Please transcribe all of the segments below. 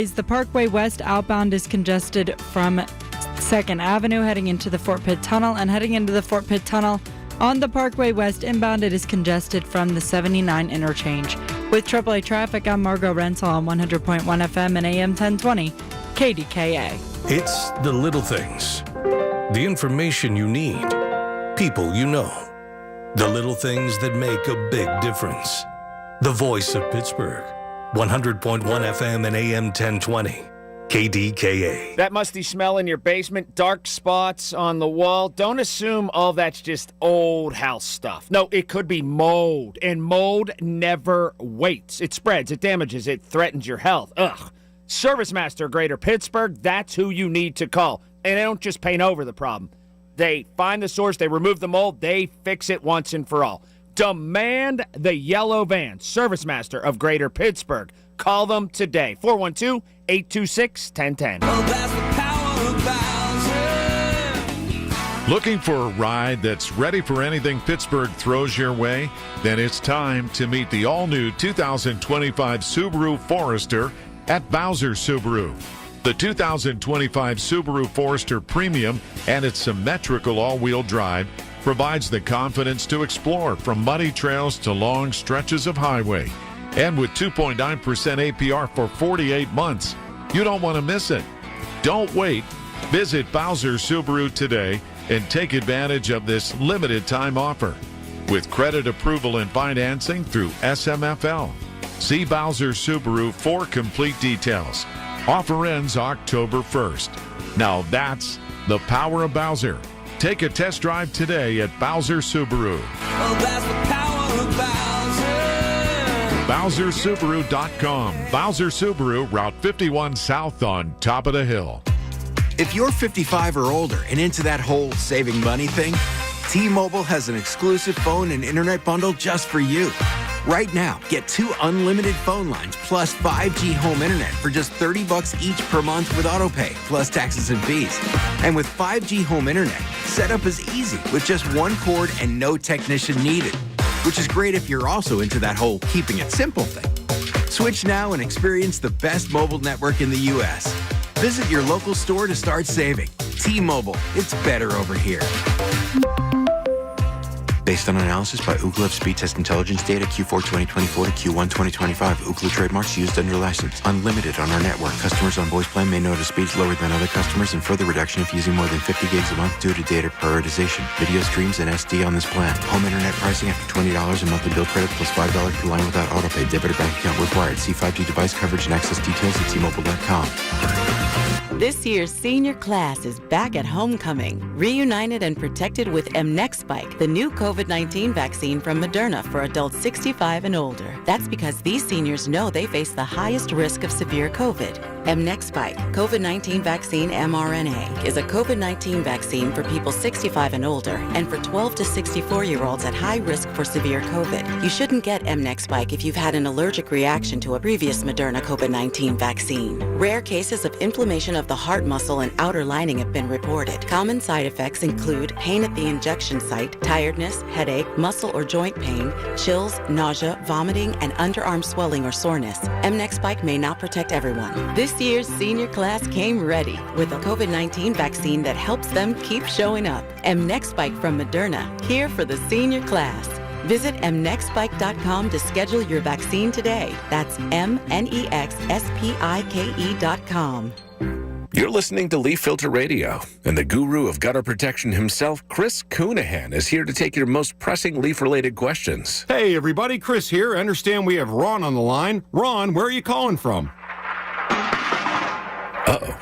The Parkway West outbound is congested from 2nd Avenue heading into the Fort Pitt Tunnel, and heading into the Fort Pitt Tunnel on the Parkway West inbound, it is congested from the 79 interchange. With AAA traffic, I'm Margot Rental on 100.1 FM and AM 1020 KDKA. It's the little things, the information you need, people you know, the little things that make a big difference. The voice of Pittsburgh. 100.1 FM and AM 1020, KDKA. That musty smell in your basement, dark spots on the wall. Don't assume all that's just old house stuff. No, it could be mold, and mold never waits. It spreads, it damages, it threatens your health. Ugh. Service Master Greater Pittsburgh, that's who you need to call. And they don't just paint over the problem. They find the source, they remove the mold, they fix it once and for all. Demand the yellow van. Service Master of Greater Pittsburgh. Call them today. 412-826-1010. Looking for a ride that's ready for anything Pittsburgh throws your way? Then it's time to meet the all-new 2025 Subaru Forester at Bowser Subaru. The 2025 Subaru Forester Premium and its symmetrical all-wheel drive provides the confidence to explore from muddy trails to long stretches of highway. And with 2.9% APR for 48 months, you don't want to miss it. Don't wait. Visit Bowser Subaru today and take advantage of this limited time offer. With credit approval and financing through SMFL. See Bowser Subaru for complete details. Offer ends October 1st. Now that's the power of Bowser. Take a test drive today at Bowser Subaru. Oh, that's the power of Bowser. BowserSubaru.com. Bowser Subaru, Route 51 South on top of the hill. If you're 55 or older and into that whole saving money thing, T-Mobile has an exclusive phone and internet bundle just for you. Right now, get 2 unlimited phone lines plus 5G home internet for just $30 each per month with autopay, plus taxes and fees. And with 5G home internet, setup is easy with just 1 cord and no technician needed, which is great if you're also into that whole keeping it simple thing. Switch now and experience the best mobile network in the U.S. Visit your local store to start saving. T-Mobile, it's better over here. Based on analysis by Ookla of speed test intelligence data Q4 2024 to Q1 2025. Ookla trademarks used under license. Unlimited on our network. Customers on voice plan may notice speeds lower than other customers and further reduction if using more than 50 gigs a month due to data prioritization. Video streams and SD on this plan. Home internet pricing after $20 a monthly bill credit plus $5 per line without autopay. Debit or bank account required. See 5G device coverage and access details at T-Mobile.com. This year's senior class is back at homecoming, reunited and protected with mNEXSpike, the new COVID-19 vaccine from Moderna for adults 65 and older. That's because these seniors know they face the highest risk of severe COVID. mNEXSpike, COVID-19 vaccine mRNA, is a COVID-19 vaccine for people 65 and older and for 12 to 64-year-olds at high risk for severe COVID. You shouldn't get mNEXSpike if you've had an allergic reaction to a previous Moderna COVID-19 vaccine. Rare cases of inflammation of the heart muscle and outer lining have been reported. Common side effects include pain at the injection site, tiredness, headache, muscle or joint pain, chills, nausea, vomiting, and underarm swelling or soreness. mNEXSpike may not protect everyone. This year's senior class came ready with a COVID-19 vaccine that helps them keep showing up. mNEXSpike from Moderna, here for the senior class. Visit mnexspike.com to schedule your vaccine today. That's mnexspike.com. You're listening to Leaf Filter Radio, and the guru of gutter protection himself, Chris Coonahan, is here to take your most pressing leaf-related questions. Hey, everybody, Chris here. I understand we have Ron on the line. Ron, where are you calling from? Uh-oh.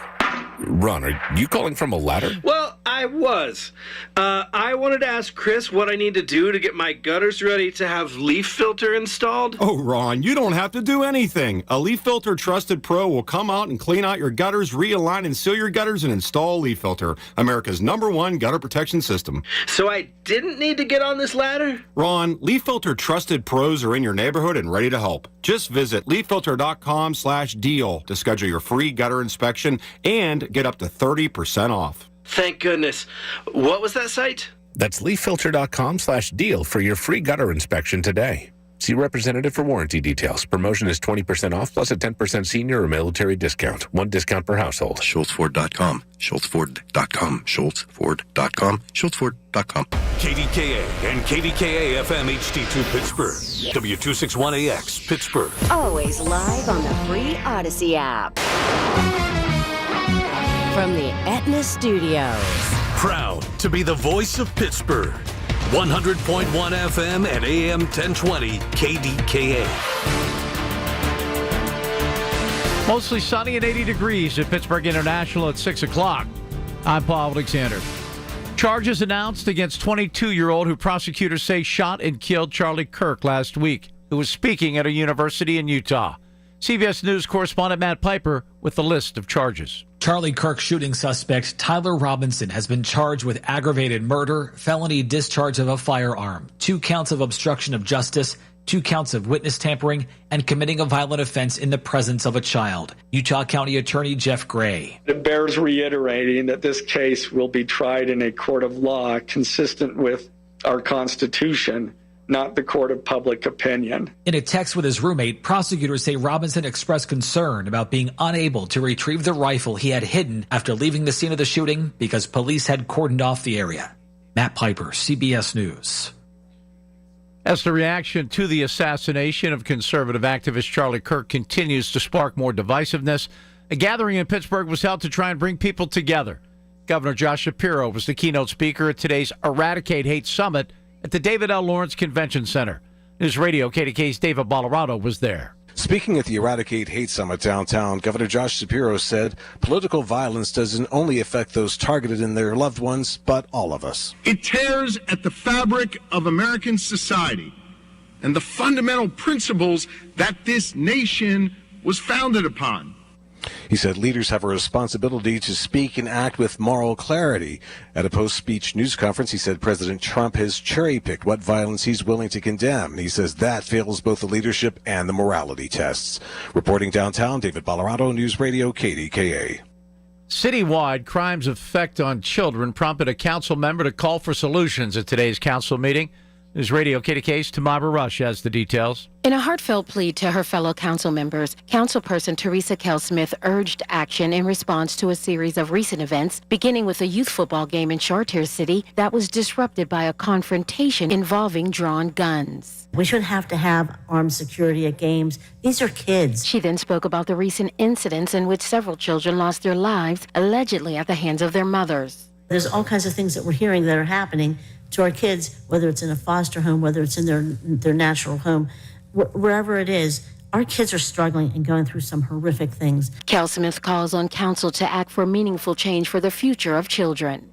Ron, are you calling from a ladder? Well, I was. I wanted to ask Chris what I need to do to get my gutters ready to have leaf filter installed. Oh, Ron, you don't have to do anything. A Leaf Filter Trusted Pro will come out and clean out your gutters, realign and seal your gutters, and install Leaf Filter, America's #1 gutter protection system. So I didn't need to get on this ladder? Ron, Leaf Filter Trusted Pros are in your neighborhood and ready to help. Just visit leaffilter.com/deal to schedule your free gutter inspection and get up to 30% off. Thank goodness. What was that site? That's leaffilter.com/deal for your free gutter inspection today. See representative for warranty details. Promotion is 20% off plus a 10% senior or military discount. One discount per household. SchultzFord.com. SchultzFord.com. SchultzFord.com. SchultzFord.com. KDKA and KDKA-FM HD2 Pittsburgh. W261AX Pittsburgh. Always live on the free Odyssey app. From the Aetna Studios. Proud to be the voice of Pittsburgh. 100.1 FM and AM 1020 KDKA. Mostly sunny and 80 degrees at Pittsburgh International at 6 o'clock. I'm Paul Alexander. Charges announced against 22-year-old who prosecutors say shot and killed Charlie Kirk last week, who was speaking at a university in Utah. CBS News correspondent Matt Piper with the list of charges. Charlie Kirk shooting suspect Tyler Robinson has been charged with aggravated murder, felony discharge of a firearm, 2 counts of obstruction of justice, 2 counts of witness tampering, and committing a violent offense in the presence of a child. Utah County Attorney Jeff Gray. It bears reiterating that this case will be tried in a court of law consistent with our Constitution, not the court of public opinion. In a text with his roommate, prosecutors say Robinson expressed concern about being unable to retrieve the rifle he had hidden after leaving the scene of the shooting because police had cordoned off the area. Matt Piper, CBS News. As the reaction to the assassination of conservative activist Charlie Kirk continues to spark more divisiveness, a gathering in Pittsburgh was held to try and bring people together. Governor Josh Shapiro was the keynote speaker at today's Eradicate Hate Summit at the David L. Lawrence Convention Center. News Radio KDK's David Ballarado was there. Speaking at the Eradicate Hate Summit downtown, Governor Josh Shapiro said political violence doesn't only affect those targeted and their loved ones, but all of us. It tears at the fabric of American society and the fundamental principles that this nation was founded upon. He said leaders have a responsibility to speak and act with moral clarity. At a post-speech news conference, he said President Trump has cherry-picked what violence he's willing to condemn. He says that fails both the leadership and the morality tests. Reporting downtown, David Ballarado, News Radio KDKA. Citywide crimes effect on children prompted a council member to call for solutions at today's council meeting. News Radio KDK's Tamara Rush has the details. In a heartfelt plea to her fellow council members, Councilperson Teresa Kell-Smith urged action in response to a series of recent events, beginning with a youth football game in Chartier City that was disrupted by a confrontation involving drawn guns. We shouldn't have to have armed security at games. These are kids. She then spoke about the recent incidents in which several children lost their lives, allegedly at the hands of their mothers. There's all kinds of things that we're hearing that are happening to our kids, whether it's in a foster home, whether it's in their natural home, wherever it is. Our kids are struggling and going through some horrific things. Kell-Smith calls on council to act for meaningful change for the future of children.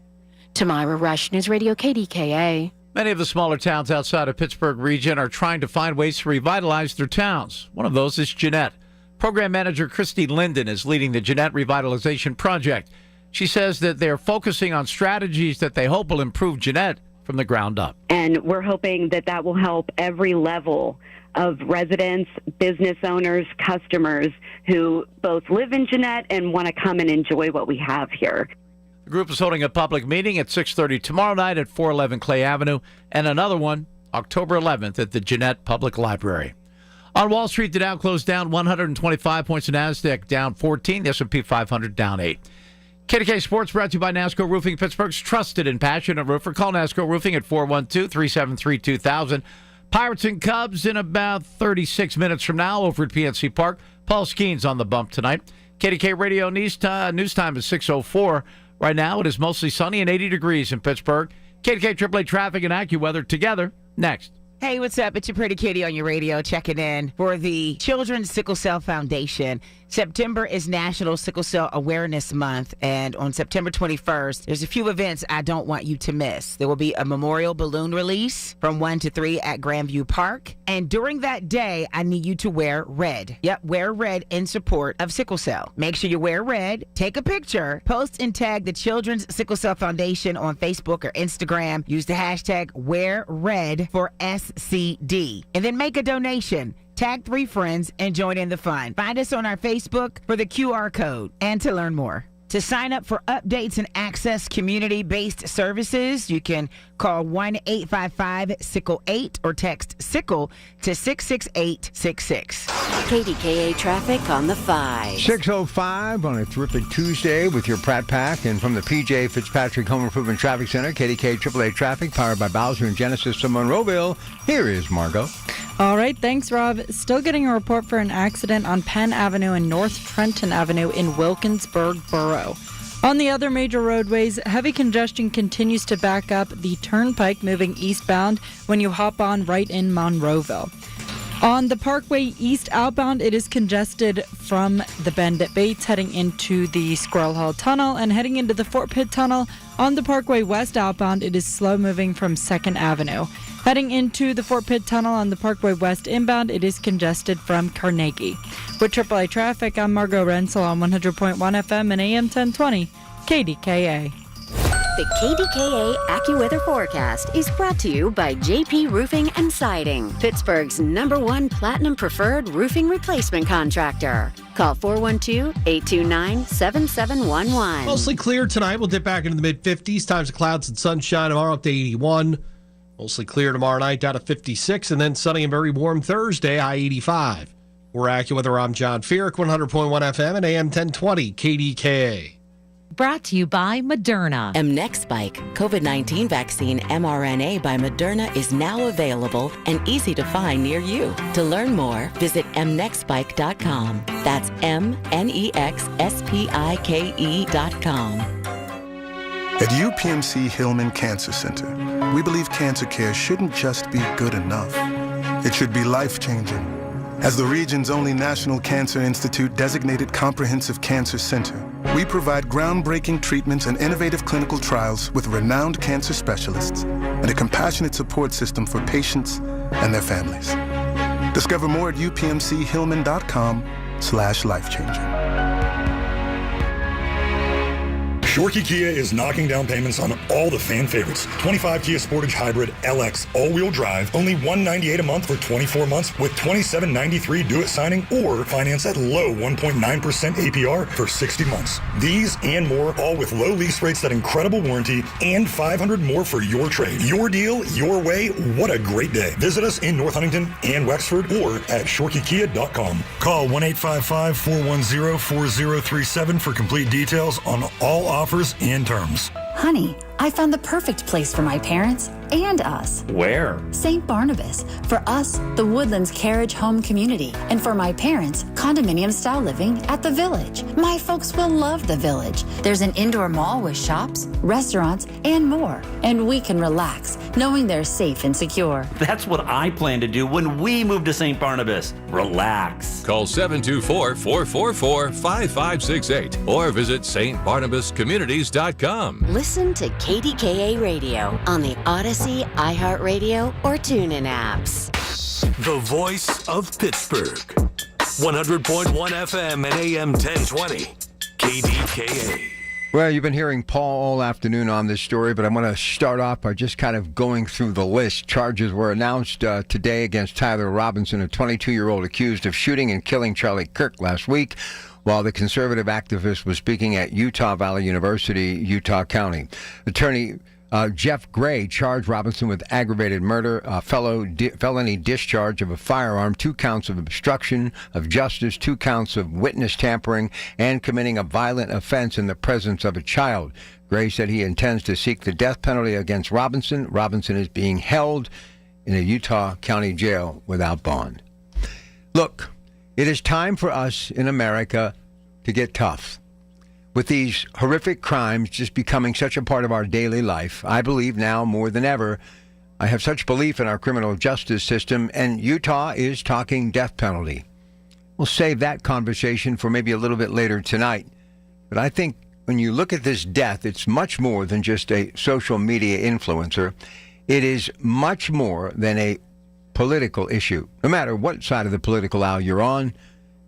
Tamira Rush, News Radio KDKA. Many of the smaller towns outside of Pittsburgh region are trying to find ways to revitalize their towns. One of those is Jeanette. Program manager Christy Linden is leading the Jeanette Revitalization Project. She says that they're focusing on strategies that they hope will improve Jeanette from the ground up. And we're hoping that that will help every level of residents, business owners, customers who both live in Jeanette and want to come and enjoy what we have here. The group is holding a public meeting at 6:30 tomorrow night at 411 Clay Avenue, and another one October 11th at the Jeanette Public Library. On Wall Street, the Dow closed down 125 points, the NASDAQ down 14, the S&P 500 down 8. KDK Sports brought to you by NASCO Roofing, Pittsburgh's trusted and passionate roofer. Call NASCO Roofing at 412-373-2000. Pirates and Cubs in about 36 minutes from now over at PNC Park. Paul Skeens on the bump tonight. KDK Radio news time is 6:04. Right now it is mostly sunny and 80 degrees in Pittsburgh. KDK AAA Traffic and AccuWeather together next. Hey, what's up? It's your pretty kitty on your radio checking in for the Children's Sickle Cell Foundation. September is National Sickle Cell Awareness Month, and on September 21st, there's a few events I don't want you to miss. There will be a memorial balloon release from 1 to 3 at Grandview Park, and during that day, I need you to wear red. Yep, wear red in support of sickle cell. Make sure you wear red, take a picture, post and tag the Children's Sickle Cell Foundation on Facebook or Instagram. Use the hashtag #WearRed for SCD, and then make a donation. Tag 3 friends and join in the fun. Find us on our Facebook for the QR code and to learn more. To sign up for updates and access community-based services, you can call 1-855-SICKLE-8 or text SICKLE to 66866. KDKA traffic on the 5. 6:05 on a terrific Tuesday with your Pratt Pack. And from the PJ Fitzpatrick Home Improvement Traffic Center, KDKA AAA Traffic, powered by Bowser and Genesis of Monroeville, here is Margot. All right, thanks, Rob. Still getting a report for an accident on Penn Avenue and North Trenton Avenue in Wilkinsburg Borough. On the other major roadways, heavy congestion continues to back up the turnpike moving eastbound when you hop on right in Monroeville. On the Parkway East outbound, it is congested from the bend at Bates heading into the Squirrel Hill Tunnel and heading into the Fort Pitt Tunnel. On the Parkway West outbound, it is slow moving from 2nd Avenue. Heading into the Fort Pitt Tunnel on the Parkway West inbound, it is congested from Carnegie. With AAA Traffic, I'm Margot Rensel on 100.1 FM and AM 1020, KDKA. The KDKA AccuWeather forecast is brought to you by JP Roofing and Siding, Pittsburgh's #1 Platinum Preferred Roofing Replacement Contractor. Call 412-829-7711. Mostly clear tonight. We'll dip back into the mid-50s. Times of clouds and sunshine tomorrow up to 81. Mostly clear tomorrow night down to 56. And then sunny and very warm Thursday, high 85. We're AccuWeather. I'm John Feerick, 100.1 FM and AM 1020 KDKA. Brought to you by Moderna. Mnexspike, COVID-19 vaccine mRNA by Moderna is now available and easy to find near you. To learn more, visit mnexspike.com. That's MNEXSPIKE.com. At UPMC Hillman Cancer Center, we believe cancer care shouldn't just be good enough. It should be life-changing. As the region's only National Cancer Institute designated comprehensive cancer center, we provide groundbreaking treatments and innovative clinical trials with renowned cancer specialists and a compassionate support system for patients and their families. Discover more at upmchillman.com/lifechanging. Shorkey Kia is knocking down payments on all the fan favorites. 25 Kia Sportage Hybrid LX all-wheel drive, only $198 a month for 24 months with $27.93 due at signing, or finance at low 1.9% APR for 60 months. These and more, all with low lease rates, that incredible warranty, and $500 more for your trade. Your deal, your way. What a great day. Visit us in North Huntington and Wexford or at shorkeykia.com. Call 1-855-410-4037 for complete details on all offers and terms. Honey, I found the perfect place for my parents and us. Where? St. Barnabas. For us, the Woodlands Carriage Home Community. And for my parents, condominium-style living at the Village. My folks will love the Village. There's an indoor mall with shops, restaurants, and more. And we can relax, knowing they're safe and secure. That's what I plan to do when we move to St. Barnabas. Relax. Call 724-444-5568 or visit stbarnabascommunities.com. Listen to KDKA Radio on the Odyssey, iHeartRadio, or TuneIn apps. The voice of Pittsburgh. 100.1 FM and AM 1020. KDKA. Well, you've been hearing Paul all afternoon on this story, but I'm going to start off by just kind of going through the list. Charges were announced today against Tyler Robinson, a 22-year-old accused of shooting and killing Charlie Kirk last week while the conservative activist was speaking at Utah Valley University, Utah County. Attorney Jeff Gray charged Robinson with aggravated murder, felony discharge of a firearm, 2 counts of obstruction of justice, 2 counts of witness tampering, and committing a violent offense in the presence of a child. Gray said he intends to seek the death penalty against Robinson. Robinson is being held in a Utah County jail without bond. Look, it is time for us in America to get tough. With these horrific crimes just becoming such a part of our daily life, I believe now more than ever, I have such belief in our criminal justice system, and Utah is talking death penalty. We'll save that conversation for maybe a little bit later tonight. But I think when you look at this death, it's much more than just a social media influencer. It is much more than a political issue. No matter what side of the political aisle you're on,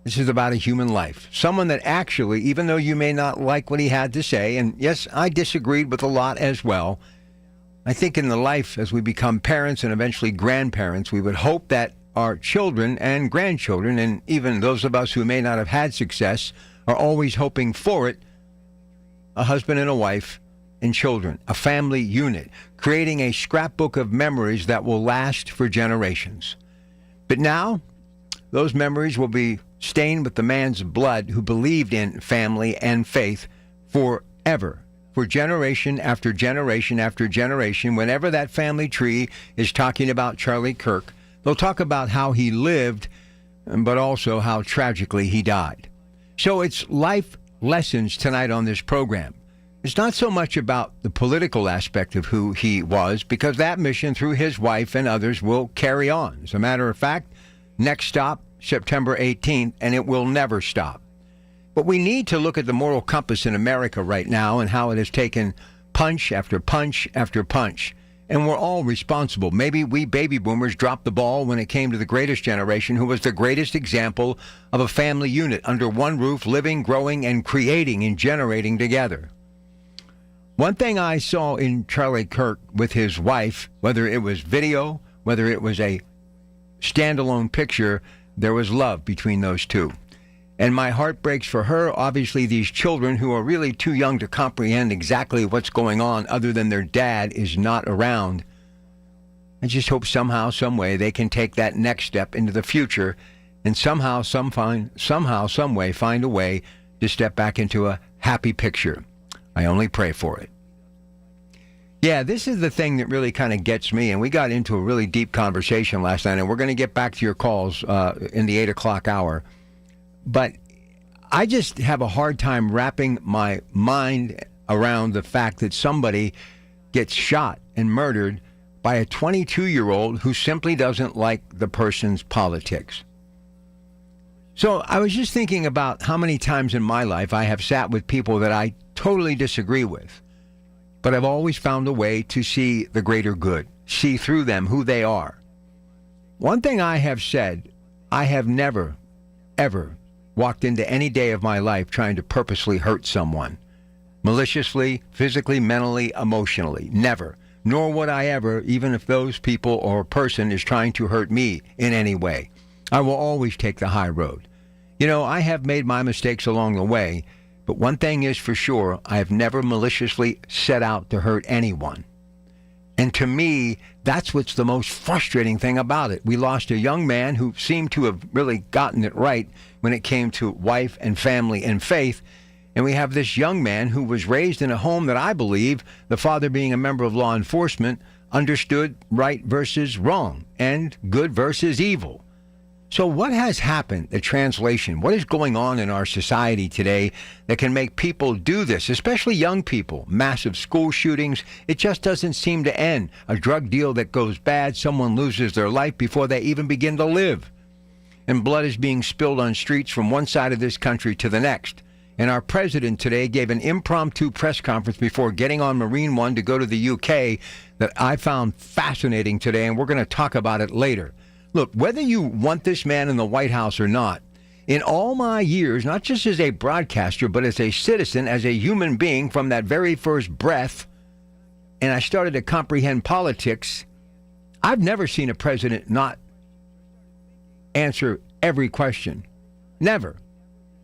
this is about a human life. Someone that actually, even though you may not like what he had to say, and yes, I disagreed with a lot as well, I think in the life as we become parents and eventually grandparents, we would hope that our children and grandchildren, and even those of us who may not have had success, are always hoping for it, a husband and a wife, and children, a family unit, creating a scrapbook of memories that will last for generations. But now, those memories will be stained with the man's blood who believed in family and faith forever, for generation after generation after generation. Whenever that family tree is talking about Charlie Kirk, they'll talk about how he lived, but also how tragically he died. So it's life lessons tonight on this program. It's not so much about the political aspect of who he was, because that mission through his wife and others will carry on. As a matter of fact, next stop, September 18th, and it will never stop. But we need to look at the moral compass in America right now and how it has taken punch after punch after punch. And we're all responsible. Maybe we baby boomers dropped the ball when it came to the greatest generation, who was the greatest example of a family unit under one roof, living, growing, and creating and generating together. One thing I saw in Charlie Kirk with his wife, whether it was video, whether it was a standalone picture, there was love between those two. And my heart breaks for her. Obviously, these children who are really too young to comprehend exactly what's going on other than their dad is not around. I just hope somehow, some way they can take that next step into the future and somehow, some way find a way to step back into a happy picture. I only pray for it. Yeah, this is the thing that really kind of gets me, and we got into a really deep conversation last night, and we're going to get back to your calls in the 8 o'clock hour. But I just have a hard time wrapping my mind around the fact that somebody gets shot and murdered by a 22-year-old who simply doesn't like the person's politics. So I was just thinking about how many times in my life I have sat with people that I totally disagree with, but I've always found a way to see the greater good, see through them who they are. One thing I have said, I have never, ever walked into any day of my life trying to purposely hurt someone. Maliciously, physically, mentally, emotionally. Never. Nor would I ever, even if those people or person is trying to hurt me in any way. I will always take the high road. You know, I have made my mistakes along the way, but one thing is for sure, I have never maliciously set out to hurt anyone. And to me, that's what's the most frustrating thing about it. We lost a young man who seemed to have really gotten it right when it came to wife and family and faith. And we have this young man who was raised in a home that I believe, the father being a member of law enforcement, understood right versus wrong and good versus evil. So what has happened, the translation? What is going on in our society today that can make people do this, especially young people? Massive school shootings. It just doesn't seem to end. A drug deal that goes bad, someone loses their life before they even begin to live. And blood is being spilled on streets from one side of this country to the next. And our president today gave an impromptu press conference before getting on Marine One to go to the UK that I found fascinating today, and we're going to talk about it later. Look, whether you want this man in the White House or not, in all my years, not just as a broadcaster, but as a citizen, as a human being from that very first breath, and I started to comprehend politics, I've never seen a president not answer every question. Never.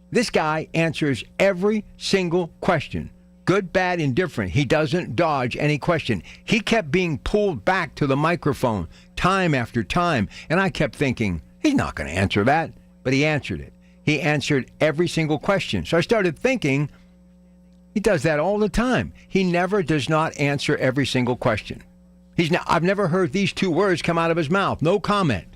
This guy answers every single question. Good, bad, indifferent. He doesn't dodge any question. He kept being pulled back to the microphone time after time. And I kept thinking, he's not going to answer that. But he answered it. He answered every single question. So I started thinking, he does that all the time. He never does not answer every single question. I've never heard these two words come out of his mouth. No comment.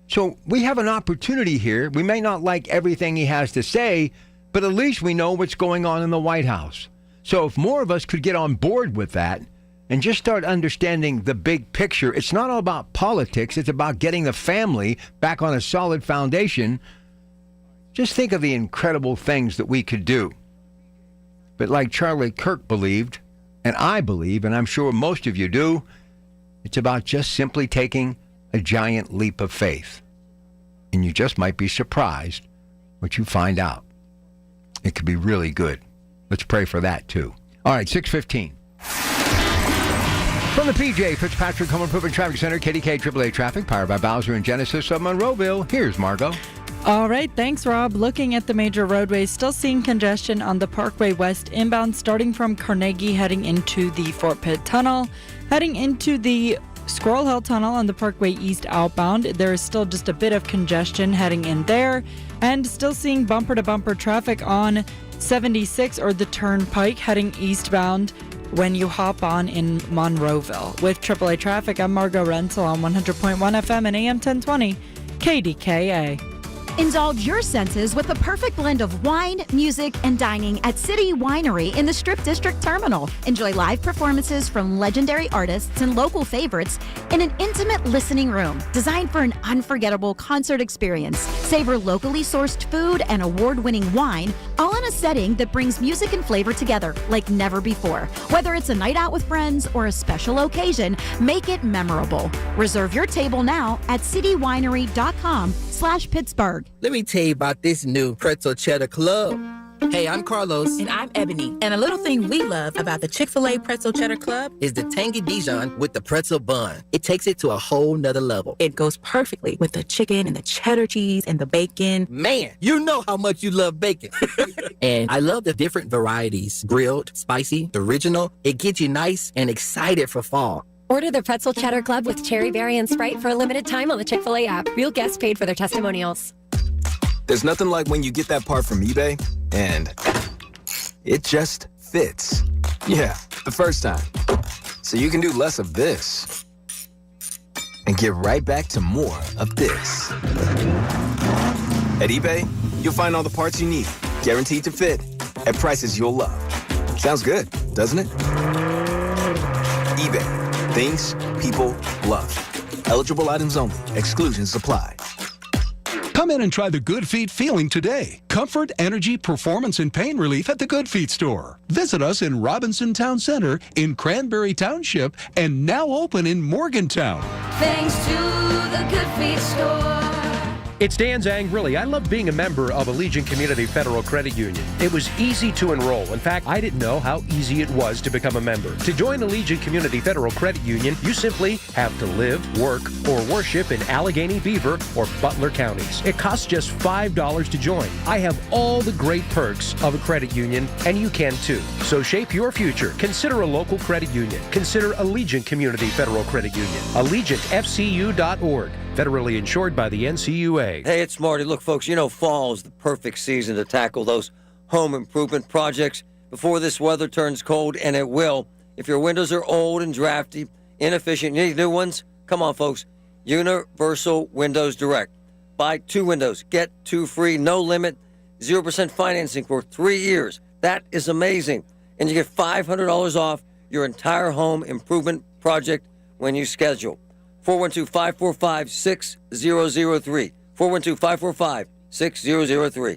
So we have an opportunity here. We may not like everything he has to say, but at least we know what's going on in the White House. So if more of us could get on board with that and just start understanding the big picture, it's not all about politics. It's about getting the family back on a solid foundation. Just think of the incredible things that we could do. But like Charlie Kirk believed, and I believe, and I'm sure most of you do, it's about just simply taking a giant leap of faith. And you just might be surprised what you find out. It could be really good. Let's pray for that, too. All right, 6:15. From the PJ Fitzpatrick Home Improvement Traffic Center, KDKA-AA traffic, powered by Bowser and Genesis of Monroeville, here's Margot. All right, thanks, Rob. Looking at the major roadways, still seeing congestion on the Parkway West inbound, starting from Carnegie, heading into the Fort Pitt Tunnel, heading into the Squirrel Hill Tunnel on the Parkway East outbound. There is still just a bit of congestion heading in there, and still seeing bumper-to-bumper traffic on 76 or the Turnpike heading eastbound when you hop on in Monroeville. With AAA Traffic, I'm Margot Renzel on 100.1 FM and AM 1020 KDKA. Indulge your senses with the perfect blend of wine, music, and dining at City Winery in the Strip District Terminal. Enjoy live performances from legendary artists and local favorites in an intimate listening room designed for an unforgettable concert experience. Savor locally sourced food and award-winning wine, all in a setting that brings music and flavor together like never before. Whether it's a night out with friends or a special occasion, make it memorable. Reserve your table now at citywinery.com/Pittsburgh. Let me tell you about this new Pretzel Cheddar Club. Hey, I'm Carlos. And I'm Ebony. And a little thing we love about the Chick-fil-A Pretzel Cheddar Club is the tangy Dijon with the pretzel bun. It takes it to a whole nother level. It goes perfectly with the chicken and the cheddar cheese and the bacon. Man, you know how much you love bacon. And I love the different varieties. Grilled, spicy, original. It gets you nice and excited for fall. Order the Pretzel Cheddar Club with Cherry Berry and Sprite for a limited time on the Chick-fil-A app. Real guests paid for their testimonials. There's nothing like when you get that part from eBay and it just fits. Yeah, the first time. So you can do less of this and get right back to more of this. At eBay, you'll find all the parts you need, guaranteed to fit, at prices you'll love. Sounds good, doesn't it? eBay, things people love. Eligible items only. Exclusions apply. Come in and try the Good Feet feeling today. Comfort, energy, performance, and pain relief at the Good Feet store. Visit us in Robinson Town Center, in Cranberry Township, and now open in Morgantown. Thanks to the Good Feet store. It's Dan Zangrilli. I love being a member of Allegiant Community Federal Credit Union. It was easy to enroll. In fact, I didn't know how easy it was to become a member. To join Allegiant Community Federal Credit Union, you simply have to live, work, or worship in Allegheny, Beaver, or Butler counties. It costs just $5 to join. I have all the great perks of a credit union, and you can too. So shape your future. Consider a local credit union. Consider Allegiant Community Federal Credit Union. AllegiantFCU.org. Federally insured by the NCUA. Hey, it's Marty. Look, folks, you know fall is the perfect season to tackle those home improvement projects before this weather turns cold, and it will. If your windows are old and drafty, inefficient, you need new ones, come on, folks. Universal Windows Direct. Buy 2 windows, get 2 free, no limit, 0% financing for 3 years. That is amazing. And you get $500 off your entire home improvement project when you schedule. 412-545-6003. 412-545-6003.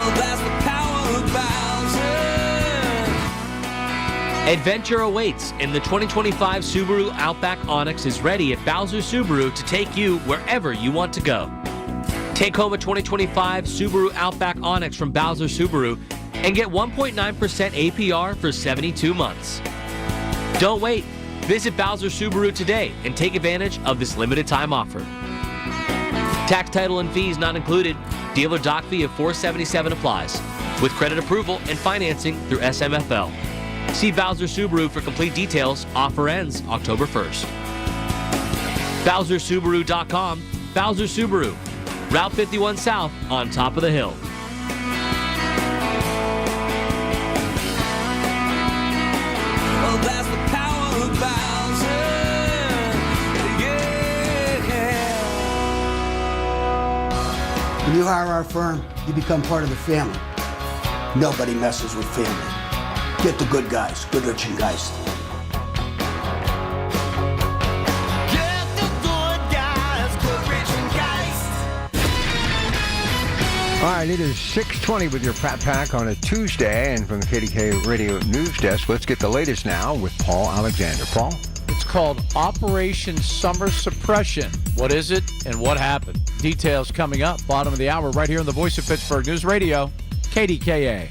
Adventure awaits, and the 2025 Subaru Outback Onyx is ready at Bowser Subaru to take you wherever you want to go. Take home a 2025 Subaru Outback Onyx from Bowser Subaru and get 1.9% APR for 72 months. Don't wait. Visit Bowser Subaru today and take advantage of this limited time offer. Tax, title, and fees not included. Dealer doc fee of $477 applies. With credit approval and financing through SMFL. See Bowser Subaru for complete details. Offer ends October 1st. BowserSubaru.com. Bowser Subaru. Route 51 South on top of the hill. When you hire our firm, you become part of the family. Nobody messes with family. Get the good guys, Goodrich and Geist. All right, it is 6:20 with your Pat Pack on a Tuesday, and from the KDKA Radio News Desk, let's get the latest now with Paul Alexander. Paul? It's called Operation Summer Suppression. What is it and what happened? Details coming up, bottom of the hour, right here on the Voice of Pittsburgh News Radio, KDKA.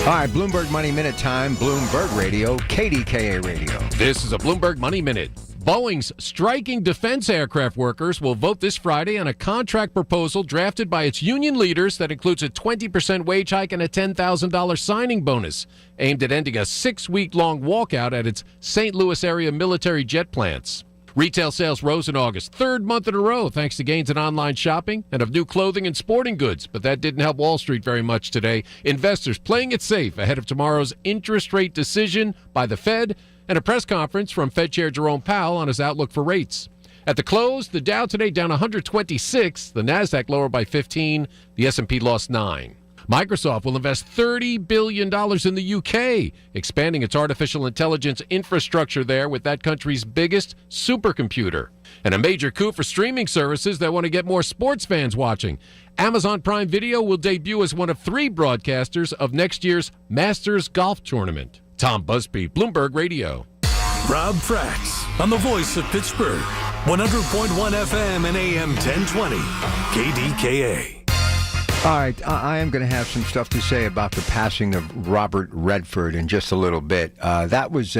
All right, Bloomberg Money Minute time, Bloomberg Radio, KDKA Radio. This is a Bloomberg Money Minute. Boeing's striking defense aircraft workers will vote this Friday on a contract proposal drafted by its union leaders that includes a 20% wage hike and a $10,000 signing bonus, aimed at ending a 6-week-long walkout at its St. Louis area military jet plants. Retail sales rose in August, third month in a row, thanks to gains in online shopping and of new clothing and sporting goods. But that didn't help Wall Street very much today. Investors playing it safe ahead of tomorrow's interest rate decision by the Fed and a press conference from Fed Chair Jerome Powell on his outlook for rates. At the close, the Dow today down 126, the Nasdaq lower by 15, the S&P lost 9. Microsoft will invest $30 billion in the UK, expanding its artificial intelligence infrastructure there with that country's biggest supercomputer. And a major coup for streaming services that want to get more sports fans watching. Amazon Prime Video will debut as one of 3 broadcasters of next year's Masters Golf Tournament. Tom Busby, Bloomberg Radio. Rob Fracks on the voice of Pittsburgh. 100.1 FM and AM 1020. KDKA. All right, I am going to have some stuff to say about the passing of Robert Redford in just a little bit. That was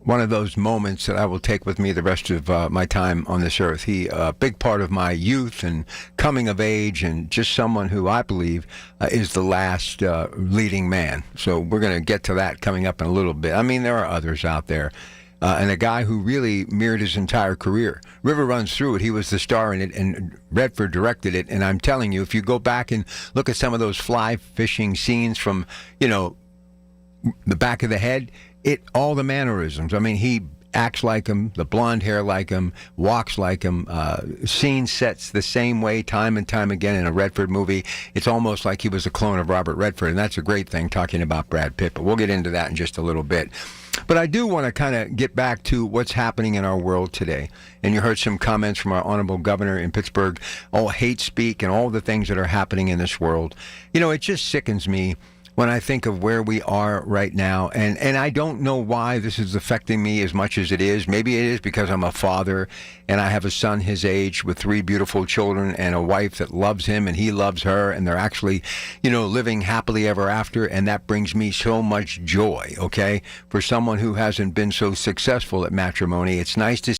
one of those moments that I will take with me the rest of my time on this earth. He, a big part of my youth and coming of age, and just someone who I believe is the last leading man. So we're going to get to that coming up in a little bit. I mean, there are others out there. And a guy who really mirrored his entire career. River Runs Through It. He was the star in it, and Redford directed it. And I'm telling you, if you go back and look at some of those fly fishing scenes from, the back of the head, all the mannerisms. I mean, he acts like him, the blonde hair like him, walks like him, scene sets the same way time and time again in a Redford movie. It's almost like he was a clone of Robert Redford, and that's a great thing talking about Brad Pitt, but we'll get into that in just a little bit. But I do want to kind of get back to what's happening in our world today. And you heard some comments from our honorable governor in Pittsburgh, all hate speak and all the things that are happening in this world. It just sickens me when I think of where we are right now. And I don't know why this is affecting me as much as it is. Maybe it is because I'm a father and I have a son his age with 3 beautiful children and a wife that loves him and he loves her, and they're actually, living happily ever after. And that brings me so much joy, okay? For someone who hasn't been so successful at matrimony, it's nice to